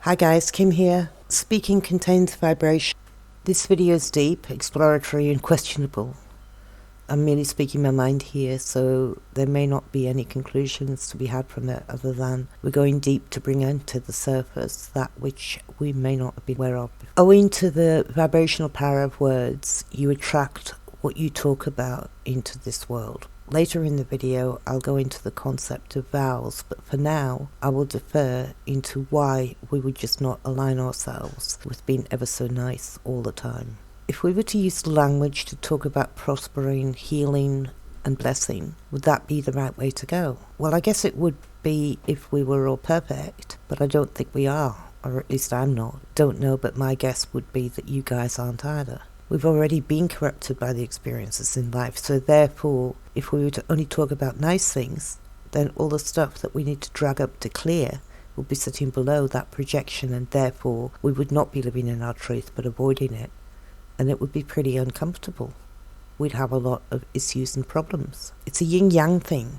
Hi guys, Kim here. Speaking contains vibration. This video is deep, exploratory and questionable. I'm merely speaking my mind here, so there may not be any conclusions to be had from it other than we're going deep to bring onto the surface that which we may not be aware of. Owing to the vibrational power of words, you attract what you talk about into this world. Later in the video, I'll go into the concept of vowels, but for now, I will defer into why we would just not align ourselves with being ever so nice all the time. If we were to use language to talk about prospering, healing, and blessing, would that be the right way to go? Well, I guess it would be if we were all perfect, but I don't think we are, or at least I'm not. Don't know, but my guess would be that you guys aren't either. We've already been corrupted by the experiences in life, so therefore, if we were to only talk about nice things, then all the stuff that we need to drag up to clear would be sitting below that projection, and therefore we would not be living in our truth but avoiding it, and it would be pretty uncomfortable. We'd have a lot of issues and problems. It's a yin-yang thing.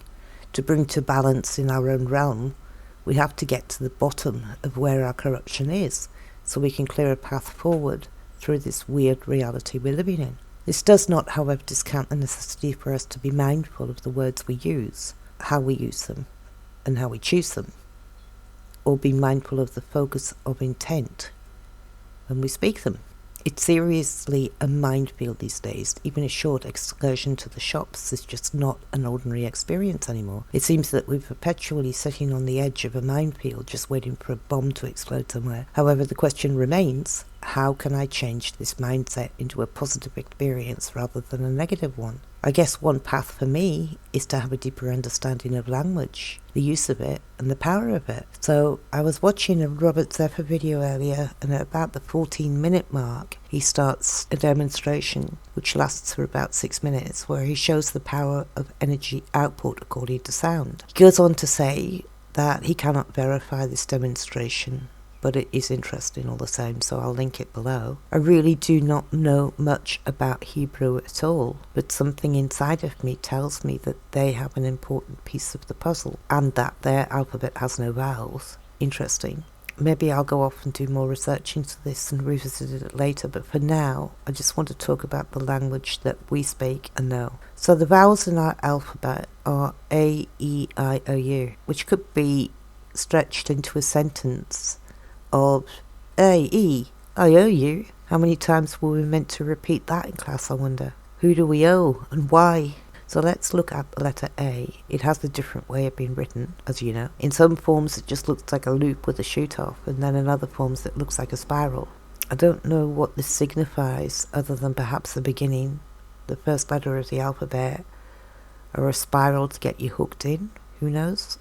To bring to balance in our own realm, we have to get to the bottom of where our corruption is, so we can clear a path forward through this weird reality we're living in. This does not, however, discount the necessity for us to be mindful of the words we use, how we use them, and how we choose them, or be mindful of the focus of intent when we speak them. It's seriously a minefield these days. Even a short excursion to the shops is just not an ordinary experience anymore. It seems that we're perpetually sitting on the edge of a minefield just waiting for a bomb to explode somewhere. However, the question remains, how can I change this mindset into a positive experience rather than a negative one? I guess one path for me is to have a deeper understanding of language, the use of it, and the power of it. So I was watching a Robert Zepher video earlier, and at about the 14-minute mark, he starts a demonstration, which lasts for about 6 minutes, where he shows the power of energy output according to sound. He goes on to say that he cannot verify this demonstration, but it is interesting all the same, so I'll link it below. I really do not know much about Hebrew at all, but something inside of me tells me that they have an important piece of the puzzle, and that their alphabet has no vowels. Interesting. Maybe I'll go off and do more research into this and revisit it later, but for now, I just want to talk about the language that we speak and know. So the vowels in our alphabet are A, E, I, O, U, which could be stretched into a sentence of A, E, I owe you. How many times were we meant to repeat that in class, I wonder? Who do we owe and why? So let's look at the letter A. It has a different way of being written, as you know. In some forms it just looks like a loop with a shoot off, and then in other forms it looks like a spiral. I don't know what this signifies other than perhaps the beginning, the first letter of the alphabet, or a spiral to get you hooked in. Who knows?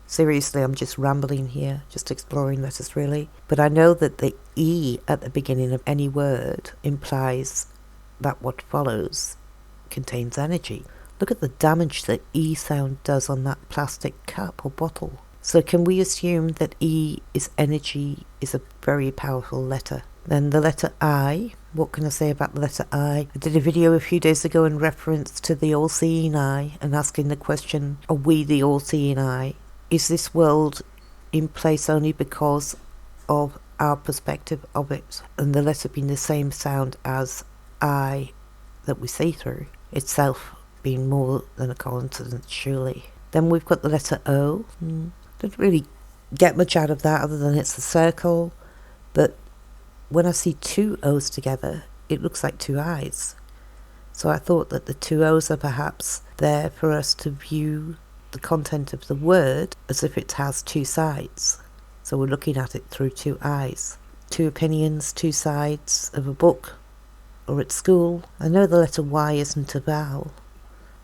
Seriously, I'm just rambling here, just exploring letters really. But I know that the E at the beginning of any word implies that what follows contains energy. Look at the damage that E sound does on that plastic cup or bottle. So can we assume that E is energy, is a very powerful letter? Then the letter I, what can I say about the letter I? I did a video a few days ago in reference to the all-seeing eye and asking the question, are we the all-seeing eye? Is this world in place only because of our perspective of it, and the letter being the same sound as I that we see through, itself being more than a coincidence, surely? Then we've got the letter O. Don't really get much out of that other than it's a circle, but when I see two O's together, it looks like two eyes. So I thought that the two O's are perhaps there for us to view the content of the word as if it has two sides. So we're looking at it through two eyes. Two opinions, two sides of a book, or at school. I know the letter Y isn't a vowel,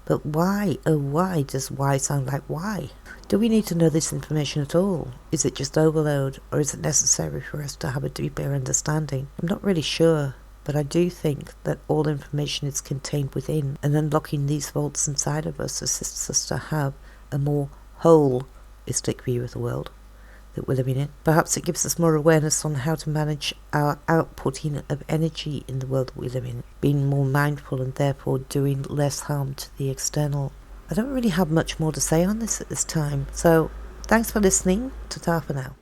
but why, oh why does Y sound like Y? Do we need to know this information at all? Is it just overload, or is it necessary for us to have a deeper understanding? I'm not really sure, but I do think that all information is contained within, and unlocking these vaults inside of us assists us to have a more holistic view of the world that we're living in. Perhaps it gives us more awareness on how to manage our outputting of energy in the world that we live in, being more mindful and therefore doing less harm to the external. I don't really have much more to say on this at this time, so thanks for listening. Ta-ta for now.